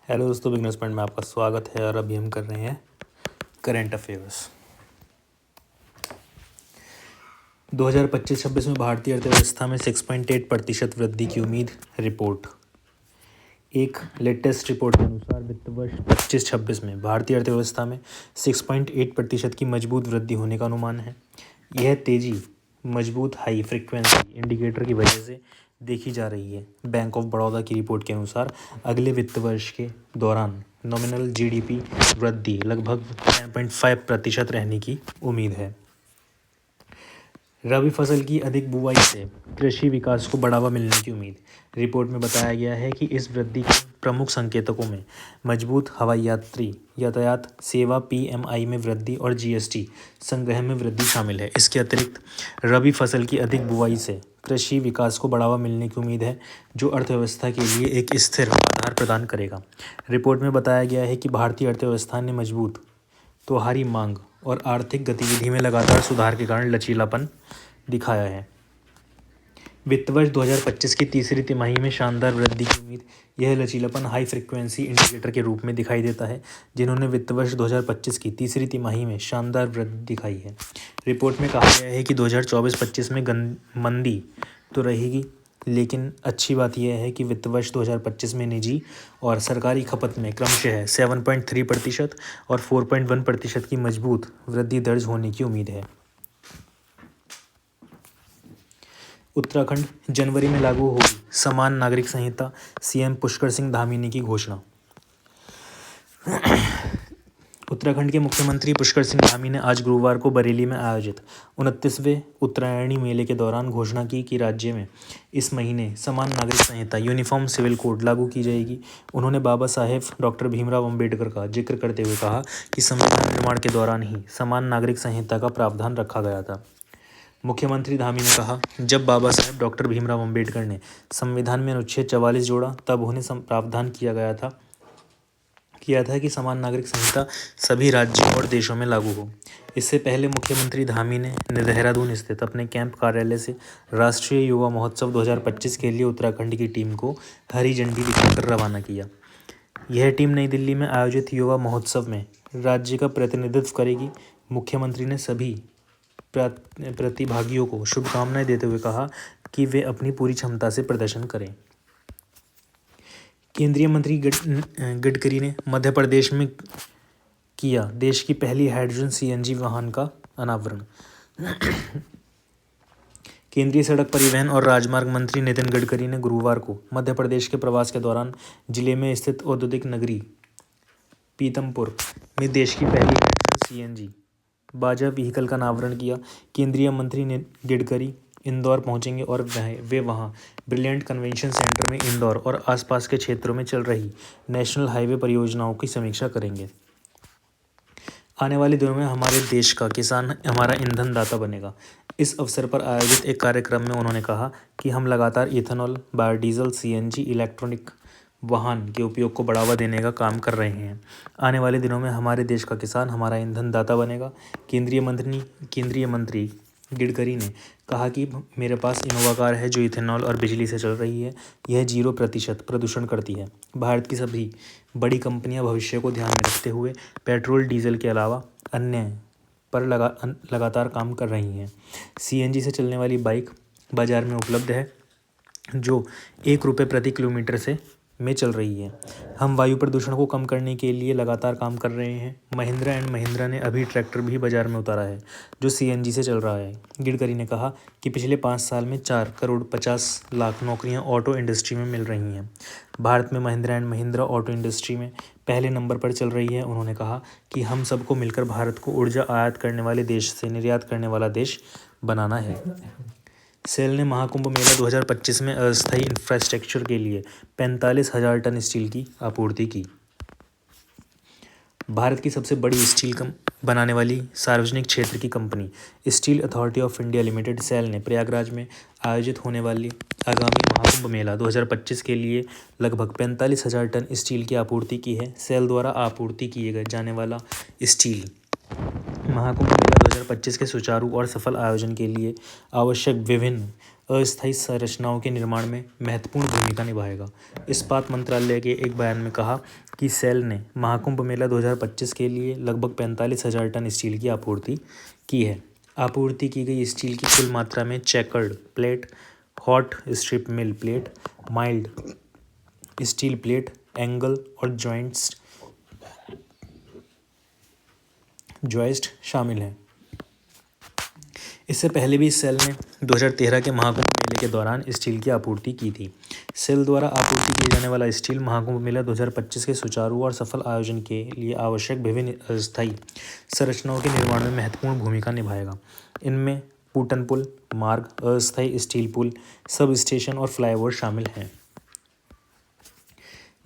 Hello दोस्तों, beginners point में आपका स्वागत है। और अभी हम कर रहे हैं करंट अफेयर्स। 2025-26 में भारतीय अर्थव्यवस्था में 6.8% वृद्धि की उम्मीद। रिपोर्ट। एक लेटेस्ट रिपोर्ट के अनुसार वित्त वर्ष 25-26 में भारतीय अर्थव्यवस्था में 6.8% की मजबूत वृद्धि होने का अनुमान है। यह तेजी मजबूत हाई फ्रीक्वेंसी इंडिकेटर की वजह से देखी जा रही है। बैंक ऑफ बड़ौदा की रिपोर्ट के अनुसार अगले वित्त वर्ष के दौरान नॉमिनल जीडीपी वृद्धि लगभग 10.5% रहने की उम्मीद है। रबी फसल की अधिक बुवाई से कृषि विकास को बढ़ावा मिलने की उम्मीद। रिपोर्ट में बताया गया है कि इस वृद्धि के प्रमुख संकेतकों में मजबूत हवाई यात्री यातायात सेवा पीएमआई में वृद्धि और जीएसटी संग्रह में वृद्धि शामिल है। इसके अतिरिक्त रबी फसल की अधिक बुवाई से कृषि विकास को बढ़ावा मिलने की उम्मीद है, जो अर्थव्यवस्था के लिए एक स्थिर आधार प्रदान करेगा। रिपोर्ट में बताया गया है कि भारतीय अर्थव्यवस्था ने मजबूत त्योहारी मांग और आर्थिक गतिविधि में लगातार सुधार के कारण लचीलापन दिखाया है। वित्त वर्ष 2025 की तीसरी तिमाही में शानदार वृद्धि की उम्मीद। यह लचीलापन हाई फ्रीक्वेंसी इंडिकेटर के रूप में दिखाई देता है, जिन्होंने वित्त वर्ष 2025 की तीसरी तिमाही में शानदार वृद्धि दिखाई है। रिपोर्ट में कहा गया है कि 2024-25 में मंदी तो रहेगी, लेकिन अच्छी बात यह है कि वित्त वर्ष 2025 में निजी और सरकारी खपत में क्रमशः 7.3% और 4.1% की मजबूत वृद्धि दर्ज होने की उम्मीद है। उत्तराखंड जनवरी में लागू होगी समान नागरिक संहिता। सीएम पुष्कर सिंह धामी ने की घोषणा। उत्तराखंड के मुख्यमंत्री पुष्कर सिंह धामी ने आज गुरुवार को बरेली में आयोजित 29वें उत्तरायणी मेले के दौरान घोषणा की कि राज्य में इस महीने समान नागरिक संहिता यूनिफॉर्म सिविल कोड लागू की जाएगी। उन्होंने बाबा साहेब डॉक्टर भीमराव अंबेडकर का जिक्र करते हुए कहा कि संविधान निर्माण के दौरान ही समान नागरिक संहिता का प्रावधान रखा गया था। मुख्यमंत्री धामी ने कहा, जब बाबा साहेब डॉक्टर भीमराव अंबेडकर ने संविधान में अनुच्छेद 44 जोड़ा, तब उन्हें प्रावधान किया था कि समान नागरिक संहिता सभी राज्यों और देशों में लागू हो। इससे पहले मुख्यमंत्री धामी ने देहरादून स्थित अपने कैंप कार्यालय से राष्ट्रीय युवा महोत्सव 2025 के लिए उत्तराखंड की टीम को हरी झंडी दिखाकर रवाना किया। यह टीम नई दिल्ली में आयोजित युवा महोत्सव में राज्य का प्रतिनिधित्व करेगी। मुख्यमंत्री ने सभी प्रतिभागियों को शुभकामनाएं देते हुए कहा कि वे अपनी पूरी क्षमता से प्रदर्शन करें। केंद्रीय मंत्री गडकरी ने मध्य प्रदेश में किया देश की पहली हाइड्रोजन सीएनजी वाहन का अनावरण। केंद्रीय सड़क परिवहन और राजमार्ग मंत्री नितिन गडकरी ने गुरुवार को मध्य प्रदेश के प्रवास के दौरान जिले में स्थित औद्योगिक नगरी पीतमपुर में देश की पहली हाइड्रोजन सीएनजी बाजा व्हीकल का अनावरण किया। केंद्रीय मंत्री गडकरी इंदौर पहुंचेंगे और वे वहां ब्रिलियंट कन्वेंशन सेंटर में इंदौर और आसपास के क्षेत्रों में चल रही नेशनल हाईवे परियोजनाओं की समीक्षा करेंगे। आने वाले दिनों में हमारे देश का किसान हमारा ईंधन दाता बनेगा। इस अवसर पर आयोजित एक कार्यक्रम में उन्होंने कहा कि हम लगातार इथेनॉल, बायोडीजल, सीएनजी, इलेक्ट्रॉनिक वाहन के उपयोग को बढ़ावा देने का काम कर रहे हैं। आने वाले दिनों में हमारे देश का किसान हमारा ईंधन दाता बनेगा। केंद्रीय मंत्री गडकरी ने कहा कि मेरे पास इनोवा कार है जो इथेनॉल और बिजली से चल रही है। यह 0% प्रदूषण करती है। भारत की सभी बड़ी कंपनियां भविष्य को ध्यान में रखते हुए पेट्रोल डीजल के अलावा अन्य पर लगातार काम कर रही हैं। सीएनजी से चलने वाली बाइक बाजार में उपलब्ध है जो ₹1 प्रति किलोमीटर में चल रही है। हम वायु प्रदूषण को कम करने के लिए लगातार काम कर रहे हैं। महिंद्रा एंड महिंद्रा ने अभी ट्रैक्टर भी बाजार में उतारा है जो सीएनजी से चल रहा है। गडकरी ने कहा कि पिछले 5 साल में 4,50,00,000 नौकरियां ऑटो इंडस्ट्री में मिल रही हैं। भारत में Mahindra and Mahindra auto industry में पहले नंबर पर चल रही है। उन्होंने कहा कि हम सबको मिलकर भारत को ऊर्जा आयात करने वाले देश से निर्यात करने वाला देश बनाना है। सेल ने महाकुंभ मेला 2025 में अस्थायी इंफ्रास्ट्रक्चर के लिए 45,000 टन स्टील की आपूर्ति की। भारत की सबसे बड़ी स्टील बनाने वाली सार्वजनिक क्षेत्र की company steel authority of India limited SAIL ने प्रयागराज में आयोजित होने वाली आगामी महाकुंभ मेला 2025 के लिए लगभग 45,000 टन स्टील की आपूर्ति की है। सेल द्वारा आपूर्ति किए जाने वाला स्टील महाकुंभ मेला 2025 के सुचारू और सफल आयोजन के लिए आवश्यक विभिन्न अस्थायी संरचनाओं के निर्माण में महत्वपूर्ण भूमिका निभाएगा। इस्पात मंत्रालय के एक बयान में कहा कि सेल ने महाकुंभ मेला 2025 के लिए लगभग 45,000 टन स्टील की आपूर्ति की है। आपूर्ति की गई स्टील की कुल मात्रा में chequered plate, hot strip mill plate, mild steel plate, angle और जॉइस्ट शामिल हैं। इससे पहले भी सेल ने 2013 के महाकुंभ मेले के दौरान स्टील की आपूर्ति की थी। सेल द्वारा आपूर्ति किए जाने वाला स्टील महाकुंभ मेला 2025 के सुचारू और सफल आयोजन के लिए आवश्यक विभिन्न अस्थायी संरचनाओं के निर्माण में महत्वपूर्ण भूमिका निभाएगा। इनमें पूटन पुल, मार्ग, अस्थायी स्टील पुल, सब स्टेशन और फ्लाईओवर शामिल हैं।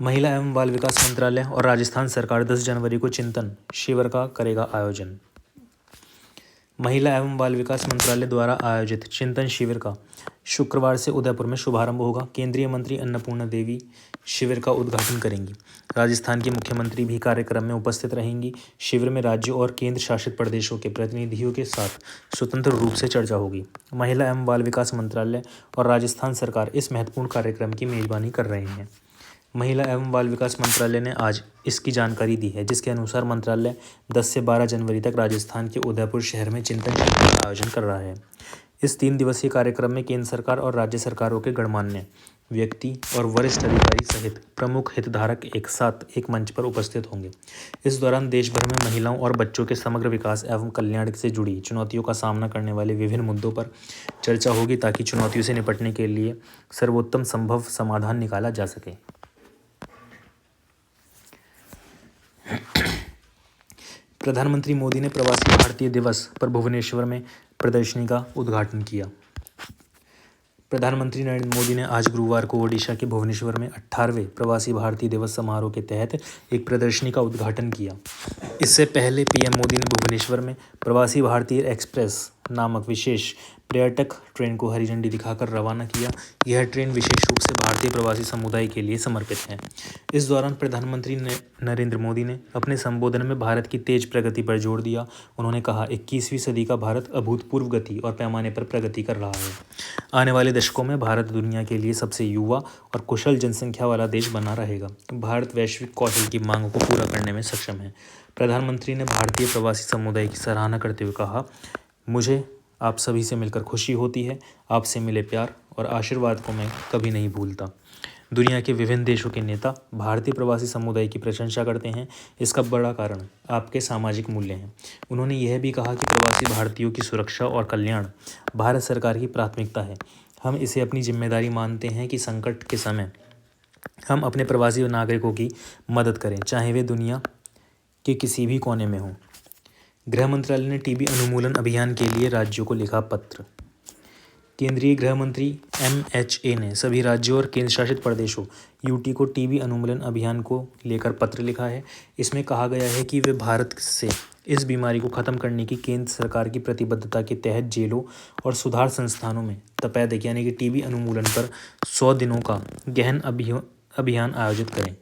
महिला एवं बाल विकास मंत्रालय और राजस्थान सरकार 10 जनवरी को चिंतन शिविर का करेगा आयोजन। महिला एवं बाल विकास मंत्रालय द्वारा आयोजित चिंतन शिविर का शुक्रवार से उदयपुर में शुभारंभ होगा। केंद्रीय मंत्री अन्नपूर्णा देवी शिविर का उद्घाटन करेंगी। राजस्थान की मुख्यमंत्री भी कार्यक्रम में उपस्थित रहेंगी। शिविर में राज्यों और केंद्र शासित प्रदेशों के प्रतिनिधियों के साथ स्वतंत्र रूप से चर्चा होगी। महिला एवं बाल विकास मंत्रालय और राजस्थान सरकार इस महत्वपूर्ण कार्यक्रम की मेजबानी कर रहे हैं। महिला एवं बाल विकास मंत्रालय ने आज इसकी जानकारी दी है, जिसके अनुसार मंत्रालय 10 से 12 जनवरी तक राजस्थान के उदयपुर शहर में चिंतन शिविर का आयोजन कर रहा है। इस 3 दिवसीय कार्यक्रम में केंद्र सरकार और राज्य सरकारों के गणमान्य व्यक्ति और वरिष्ठ अधिकारी सहित प्रमुख हितधारक एक साथ एक मंच पर उपस्थित होंगे। इस दौरान देश भर में महिलाओं और बच्चों के समग्र विकास एवं कल्याण से जुड़ी चुनौतियों का सामना करने वाले विभिन्न मुद्दों पर चर्चा होगी, ताकि चुनौतियों से निपटने के लिए सर्वोत्तम संभव समाधान निकाला जा सके। प्रधानमंत्री मोदी ने प्रवासी भारतीय दिवस पर भुवनेश्वर में प्रदर्शनी का उद्घाटन किया। प्रधानमंत्री नरेंद्र मोदी ने आज गुरुवार को ओडिशा के भुवनेश्वर में 18वें प्रवासी भारतीय दिवस समारोह के तहत एक प्रदर्शनी का उद्घाटन किया। इससे पहले पीएम मोदी ने भुवनेश्वर में प्रवासी भारतीय एक्सप्रेस नामक विशेष पर्यटक ट्रेन को हरी झंडी दिखाकर रवाना किया। यह ट्रेन विशेष रूप से भारतीय प्रवासी समुदाय के लिए समर्पित है। इस दौरान प्रधानमंत्री नरेंद्र मोदी ने अपने संबोधन में भारत की तेज प्रगति पर जोर दिया। उन्होंने कहा, 21वीं सदी का भारत अभूतपूर्व गति और पैमाने पर प्रगति कर रहा है। आने वाले दशकों में भारत दुनिया के लिए सबसे युवा और कुशल जनसंख्या वाला देश बना रहेगा। भारत वैश्विक कौशल की मांग को पूरा करने में सक्षम है। प्रधानमंत्री ने भारतीय प्रवासी समुदाय की सराहना करते हुए कहा, मुझे आप सभी से मिलकर खुशी होती है। आपसे मिले प्यार और आशीर्वाद को मैं कभी नहीं भूलता। दुनिया के विभिन्न देशों के नेता भारतीय प्रवासी समुदाय की प्रशंसा करते हैं। इसका बड़ा कारण आपके सामाजिक मूल्य हैं। उन्होंने यह भी कहा कि प्रवासी भारतीयों की सुरक्षा और कल्याण भारत सरकार की प्राथमिकता है। हम इसे अपनी जिम्मेदारी मानते हैं कि संकट के समय हम अपने प्रवासी नागरिकों की मदद करें, चाहे वे दुनिया के किसी भी कोने में हों। गृह मंत्रालय ने टीबी उन्मूलन अभियान के लिए राज्यों को लिखा पत्र। केंद्रीय गृह मंत्री MHA ने सभी राज्यों और केंद्र शासित प्रदेशों UT को टीबी उन्मूलन अभियान को लेकर पत्र लिखा है। इसमें कहा गया है कि वे भारत से इस बीमारी को खत्म करने की केंद्र सरकार की प्रतिबद्धता के तहत जेलों और सुधार संस्थानों में तपेदिक यानी कि टीबी उन्मूलन पर 100 दिनों का गहन अभियान आयोजित करें।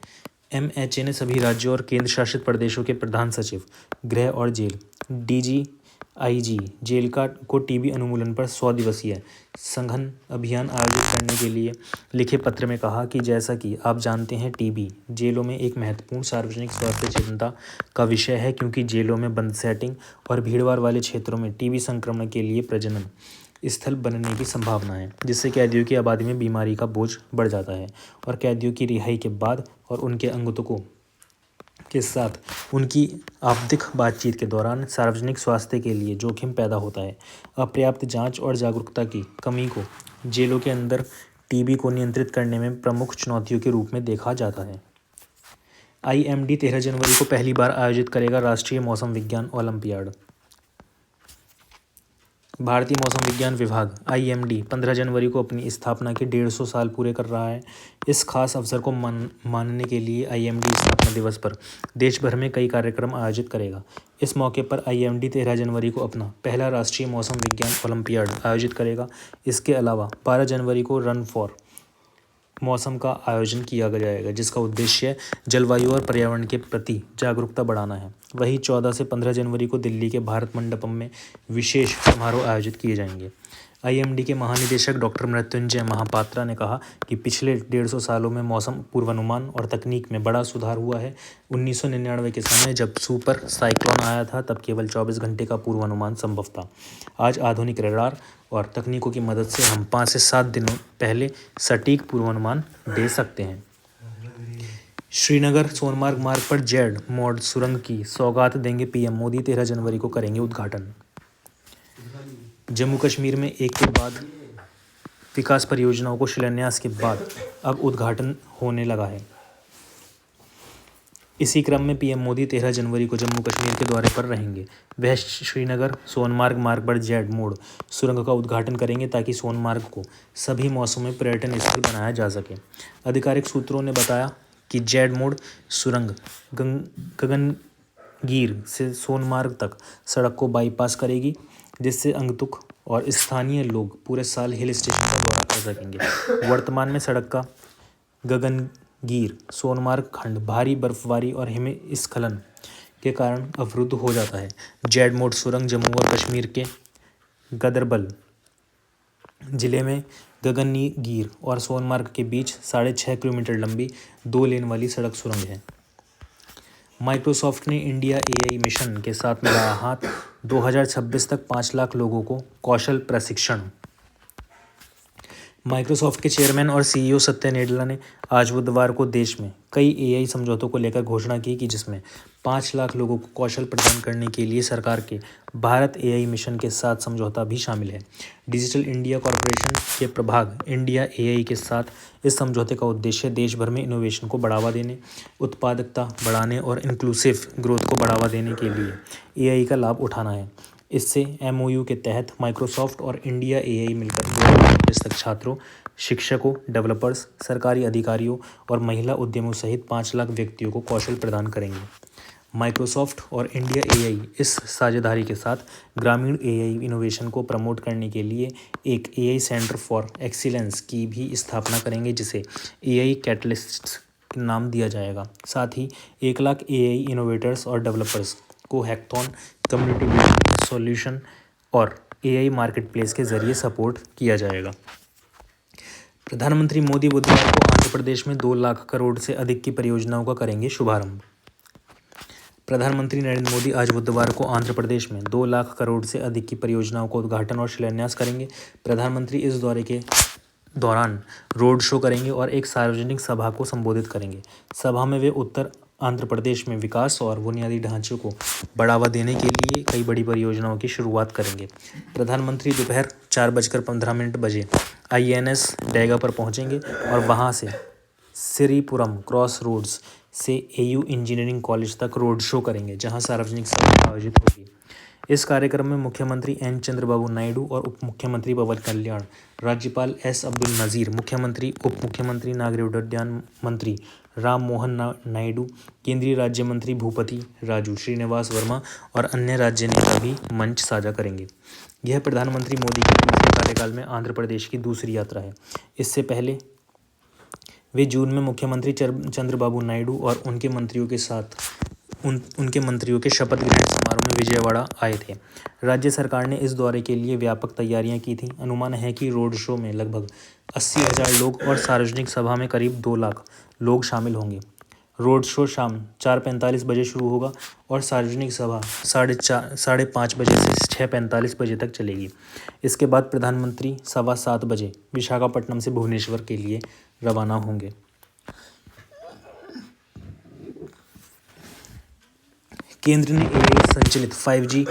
MHA ने सभी राज्यों और केंद्र शासित प्रदेशों के प्रधान सचिव गृह और जेल DGIG जेल को टीबी उन्मूलन पर 100 दिवसीय सघन अभियान आयोजित करने के लिए लिखे पत्र में कहा कि जैसा कि आप जानते हैं, टीबी जेलों में एक महत्वपूर्ण सार्वजनिक स्वास्थ्य चिंता का विषय है, क्योंकि जेलों में बंद सेटिंग और भीड़भाड़ वाले क्षेत्रों में टीबी संक्रमण के लिए प्रजनन स्थल बनने की संभावना है, जिससे कैदियों की आबादी में बीमारी का बोझ बढ़ जाता है और कैदियों की रिहाई के बाद और उनके अंगतों के साथ उनकी आपदिक बातचीत के दौरान सार्वजनिक स्वास्थ्य के लिए जोखिम पैदा होता है। अपर्याप्त जांच और जागरूकता की कमी को जेलों के अंदर टीबी को नियंत्रित करने में प्रमुख चुनौतियों के रूप में देखा जाता है। IMD 13 जनवरी को पहली बार आयोजित करेगा राष्ट्रीय मौसम विज्ञान ओलंपियाड। भारतीय मौसम विज्ञान विभाग IMD 15 जनवरी को अपनी स्थापना के 150 साल पूरे कर रहा है। इस खास अवसर को मानने के लिए IMD स्थापना दिवस पर देश भर में कई कार्यक्रम आयोजित करेगा। इस मौके पर IMD 13 जनवरी को अपना पहला राष्ट्रीय मौसम विज्ञान ओलंपियाड आयोजित करेगा। इसके अलावा 12 जनवरी को रन फॉर मौसम का आयोजन किया जाएगा, जिसका उद्देश्य जलवायु और पर्यावरण के प्रति जागरूकता बढ़ाना है। वहीं 14 से 15 जनवरी को दिल्ली के भारत मंडपम में विशेष समारोह आयोजित किए जाएंगे। आईएमडी के महानिदेशक डॉक्टर मृत्युंजय महापात्रा ने कहा कि पिछले 150 सालों में मौसम पूर्वानुमान और तकनीक में बड़ा सुधार हुआ है। 1999 के समय जब सुपर साइक्लोन आया था तब केवल 24 घंटे का पूर्वानुमान संभव था। आज आधुनिक रडार और तकनीकों की मदद से हम 5 से 7 दिनों पहले सटीक पूर्वानुमान दे सकते हैं। श्रीनगर सोनमार्ग मार्ग पर जेड मोड सुरंग की सौगात देंगे पीएम मोदी। 13 जनवरी को करेंगे उद्घाटन। जम्मू कश्मीर में एक के बाद विकास परियोजनाओं को शिलान्यास के बाद अब उद्घाटन होने लगा है। इसी क्रम में पीएम मोदी 13 जनवरी को जम्मू कश्मीर के दौरे पर रहेंगे। वह श्रीनगर सोनमार्ग मार्ग पर जेड मोड सुरंग का उद्घाटन करेंगे ताकि सोनमार्ग को सभी मौसमों में पर्यटन स्थल बनाया जा सके। आधिकारिक सूत्रों ने बताया कि जेड मोड सुरंग गगनगीर से सोनमार्ग तक सड़क को बाईपास करेगी, जिससे अंगतुक और स्थानीय लोग पूरे साल हिल स्टेशन का दौरा कर सकेंगे। वर्तमान में सड़क का गगनगीर सोनमार्ग खंड भारी बर्फबारी और हिमस्खलन के कारण अवरुद्ध हो जाता है। जेड मोड सुरंग जम्मू और कश्मीर के गांदरबल जिले में गगनगीर और सोनमार्ग के बीच 6.5 किलोमीटर लंबी 2 लेन वाली सड़क सुरंग है। माइक्रोसॉफ्ट ने इंडिया एआई मिशन के साथ मिलाया हाथ। 2026 तक 5 लाख लोगों को कौशल प्रशिक्षण। माइक्रोसॉफ्ट के चेयरमैन और सीईओ सत्या नाडेला ने आज बुधवार को देश में कई एआई समझौतों को लेकर घोषणा की कि जिसमें 5 लाख लोगों को कौशल प्रदान करने के लिए सरकार के भारत एआई मिशन के साथ समझौता भी शामिल है। डिजिटल इंडिया कॉरपोरेशन के प्रभाग इंडिया एआई के साथ इस समझौते का उद्देश्य देश भर में इनोवेशन को बढ़ावा देने, उत्पादकता बढ़ाने और इंक्लूसिव ग्रोथ को बढ़ावा देने के लिए एआई का लाभ उठाना है। इससे एमओयू के तहत माइक्रोसॉफ्ट और इंडिया एआई मिलकर 2025 तक छात्रों, शिक्षकों, डेवलपर्स, सरकारी अधिकारियों और महिला उद्यमियों सहित 5 लाख व्यक्तियों को कौशल प्रदान करेंगे। माइक्रोसॉफ्ट और इंडिया एआई इस साझेदारी के साथ ग्रामीण एआई इनोवेशन को प्रमोट करने के लिए एक एआई सेंटर फॉर एक्सीलेंस की भी स्थापना करेंगे, जिसे एआई कैटलिस्ट्स नाम दिया जाएगा। साथ ही 1 लाख एआई इनोवेटर्स और डेवलपर्स को हैकथॉन, कम्युनिटी बिल्डिंग सॉल्यूशन और एआई मार्केटप्लेस के जरिए सपोर्ट किया जाएगा। प्रधानमंत्री मोदी बुधवार को आंध्र प्रदेश में 2 लाख करोड़ से अधिक की परियोजनाओं का करेंगे शुभारंभ। प्रधानमंत्री नरेंद्र मोदी आज बुधवार को आंध्र प्रदेश में 2 लाख करोड़ से अधिक की परियोजनाओं का उद्घाटन और शिलान्यास करेंगे। प्रधानमंत्री इस दौरे के दौरान रोड शो करेंगे और एक सार्वजनिक सभा को संबोधित करेंगे। सभा में वे उत्तर आंध्र प्रदेश में विकास और बुनियादी ढांचे को बढ़ावा देने के लिए कई बड़ी परियोजनाओं की शुरुआत करेंगे। प्रधानमंत्री दोपहर 4:15 बजे आईएनएस डैगा पर पहुंचेंगे और वहां से सिरीपुरम क्रॉस रोड्स से एयू इंजीनियरिंग कॉलेज तक रोड शो करेंगे, जहां सार्वजनिक सभा आयोजित होगी। इस कार्यक्रम में मुख्यमंत्री एन चंद्रबाबू नायडू और उप मुख्यमंत्री पवन कल्याण, राज्यपाल एस अब्दुल नज़ीर, मुख्यमंत्री, उप मुख्यमंत्री, नागरिक उड्डयन मंत्री राम मोहन नायडू, केंद्रीय राज्य मंत्री भूपति राजू, श्रीनिवास वर्मा और अन्य राज्य नेता भी मंच साझा करेंगे। यह प्रधानमंत्री मोदी के दूसरे कार्यकाल में आंध्र प्रदेश की दूसरी यात्रा है। इससे पहले वे जून में मुख्यमंत्री चंद्रबाबू नायडू और उनके मंत्रियों के शपथ ग्रहण समारोह में विजयवाड़ा आए थे। राज्य सरकार ने इस दौरे के लिए व्यापक तैयारियां की थीं। अनुमान है कि रोड शो में लगभग 80,000 लोग और सार्वजनिक सभा में करीब 2 लाख लोग शामिल होंगे। रोड शो शाम 4:45 बजे शुरू होगा और सार्वजनिक सभा 5:30 बजे से 6:45 बजे तक चलेगी। इसके बाद प्रधानमंत्री 7:15 बजे विशाखापट्टनम से भुवनेश्वर के लिए रवाना होंगे। केंद्र ने एआई संचालित 5G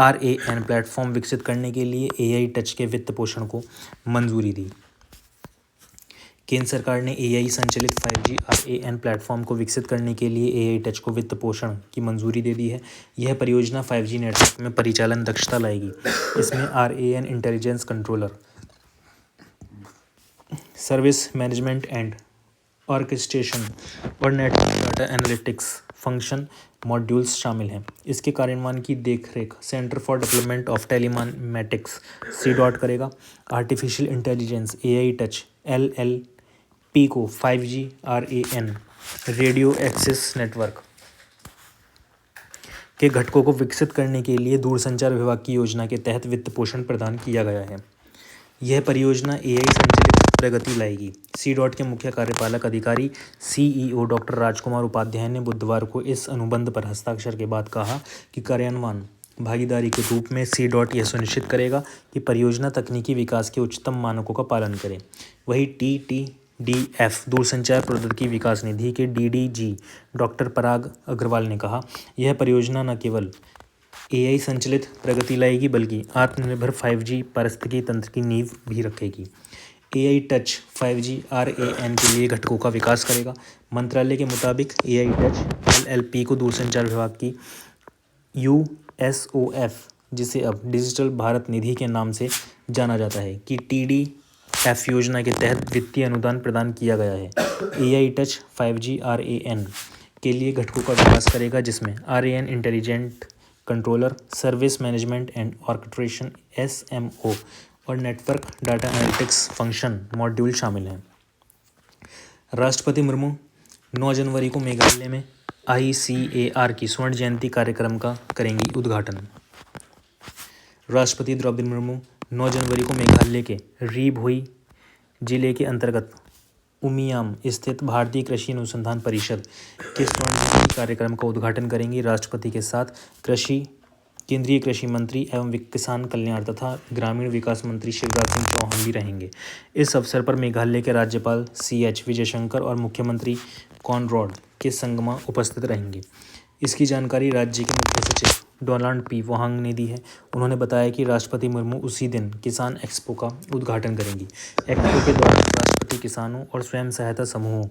RAN प्लेटफॉर्म विकसित करने के लिए एआई टच के वित्त पोषण को मंजूरी दी। केंद्र सरकार ने एआई संचालित 5G RAN प्लेटफॉर्म को विकसित करने के लिए एआई टच को वित्त पोषण की मंजूरी दे दी है। यह परियोजना 5G नेटवर्क में परिचालन दक्षता लाएगी। इसमें RAN intelligence controller, service management and orchestration और network data analytics function modules शामिल हैं। इसके कार्यान्वयन की देखरेख centre for development of telematics CDOT करेगा। Artificial intelligence AI touch LLP को 5G RAN radio access network के घटकों को विकसित करने के लिए दूरसंचार विभाग की योजना के तहत वित्त पोषण प्रदान किया गया है। यह परियोजना एआई संचालित प्रगति लाएगी। सी.डॉट के मुख्य कार्यपालक अधिकारी सीईओ डॉक्टर राजकुमार उपाध्याय ने बुधवार को इस अनुबंध पर हस्ताक्षर के बाद कहा कि कार्यान्वयन भागीदारी के रूप में सी.डॉट यह सुनिश्चित करेगा कि परियोजना तकनीकी विकास के उच्चतम मानकों का पालन करे। वहीं TTDF दूरसंचार प्रौद्योगिकी विकास निधि के DDG डॉक्टर पराग अग्रवाल ने कहा, यह परियोजना न केवल एआई संचालित प्रगति लाएगी बल्कि आत्मनिर्भर 5G पारिस्थितिकी तंत्र की नींव भी रखेगी। एआई टच 5G RAN के लिए घटकों का विकास करेगा। मंत्रालय के मुताबिक एआई टच LLP को दूरसंचार विभाग की USOF, जिसे अब डिजिटल भारत निधि के नाम से जाना जाता है, कि TDF योजना के तहत वित्तीय अनुदान प्रदान किया गया है। एआई टच 5G RAN के लिए घटकों का विकास करेगा, जिसमें RAN intelligent controller, service management and orchestration SMO और network data analytics function module शामिल हैं। राष्ट्रपति मुर्मू 9 जनवरी को मेघालय में ICAR की स्वर्ण जयंती कार्यक्रम का करेंगी उद्घाटन। राष्ट्रपति द्रौपदी मुर्मू 9 जनवरी को मेघालय के री भोई जिले के अंतर्गत उमियाम स्थित भारतीय कृषि अनुसंधान परिषद के स्वर्ण जयंती कार्यक्रम का उद्घाटन करेंगी। राष्ट्रपति के साथ केंद्रीय कृषि मंत्री एवं किसान कल्याण तथा ग्रामीण विकास मंत्री शिवराज सिंह चौहान भी रहेंगे। इस अवसर पर मेघालय के राज्यपाल CH विजयशंकर और मुख्यमंत्री कॉनरैड के संगमा उपस्थित रहेंगे। इसकी जानकारी राज्य के मुख्य सचिव डोनाल्ड P. वोहांग ने दी है। उन्होंने बताया कि राष्ट्रपति मुर्मू उसी दिन किसान एक्सपो का उद्घाटन करेंगी। एक्सपो के दौरान राष्ट्रपति किसानों और स्वयं सहायता समूहों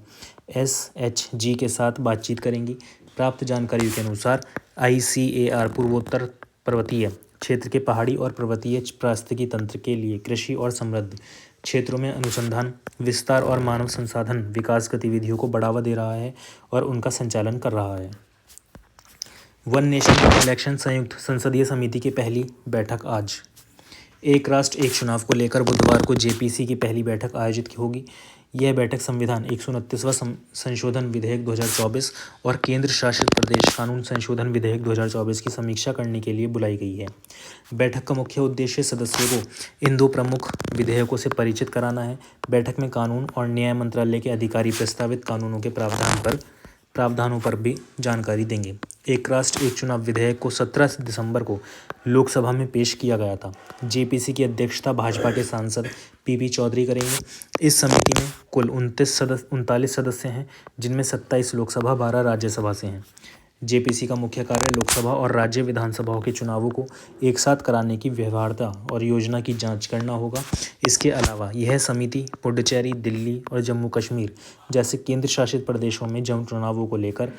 SHG के साथ बातचीत करेंगी। प्राप्त जानकारी के अनुसार ICAR पूर्वोत्तर पर्वतीय क्षेत्र के पहाड़ी और पर्वतीय पारिस्थितिकी तंत्र के लिए कृषि और समृद्ध क्षेत्रों में अनुसंधान, विस्तार और मानव संसाधन विकास गतिविधियों को बढ़ावा दे रहा है और उनका संचालन कर रहा है। वन नेशन वन इलेक्शन संयुक्त संसदीय समिति की पहली बैठक आज। एक राष्ट्र एक चुनाव को लेकर बुधवार को JPC की पहली बैठक आयोजित होगी। यह बैठक संविधान 129वां संशोधन विधेयक 2024 और केंद्र शासित प्रदेश कानून संशोधन विधेयक 2024 की समीक्षा करने के लिए बुलाई गई है। बैठक का मुख्य उद्देश्य सदस्यों को इन दो प्रमुख विधेयकों से परिचित कराना है। बैठक में कानून और न्याय मंत्रालय के अधिकारी प्रस्तावित कानूनों के प्रावधानों पर भी जानकारी देंगे। एक राष्ट्र एक चुनाव विधेयक को 17 दिसंबर को लोकसभा में पेश किया गया था। JPC की अध्यक्षता भाजपा के सांसद PP चौधरी करेंगे। इस समिति में कुल 39 सदस्य हैं, जिनमें 27 लोकसभा 12 राज्यसभा से हैं। JPC का मुख्य कार्य लोकसभा और राज्य विधानसभाओं के चुनावों को एक साथ कराने की व्यवहार्यता और योजना की जांच करना होगा। इसके अलावा यह समिति पुडुचेरी, दिल्ली और जम्मू कश्मीर जैसे केंद्र शासित प्रदेशों में चुनावों को लेकर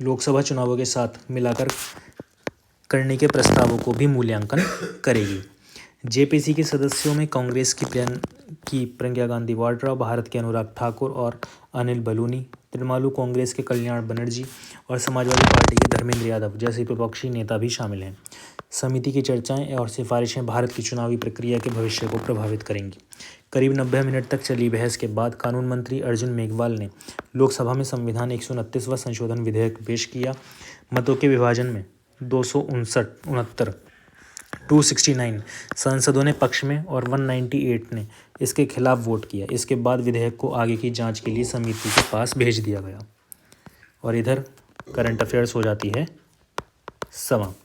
लोकसभा चुनावों के साथ मिलाकर करने के प्रस्तावों को भी मूल्यांकन करेगी। JPC के सदस्यों में कांग्रेस की प्रज्ञा गांधी वाड्रा, भारत के अनुराग ठाकुर और अनिल बलूनी, तृणमूल कांग्रेस के कल्याण बनर्जी और समाजवादी पार्टी के धर्मेंद्र यादव जैसे विपक्षी नेता भी शामिल हैं। समिति की चर्चाएं और सिफारिशें भारत की चुनावी प्रक्रिया के भविष्य को प्रभावित करेंगी। करीब 90 मिनट तक चली बहस के बाद कानून मंत्री अर्जुन मेघवाल ने लोकसभा में संविधान 129वां संशोधन विधेयक पेश किया। मतों के विभाजन में 269 सांसदों ने पक्ष में और 198 ने इसके खिलाफ वोट किया। इसके बाद विधेयक को आगे की जांच के लिए समिति के पास भेज दिया गया। और इधर करंट अफेयर्स हो जाती है समाप्त।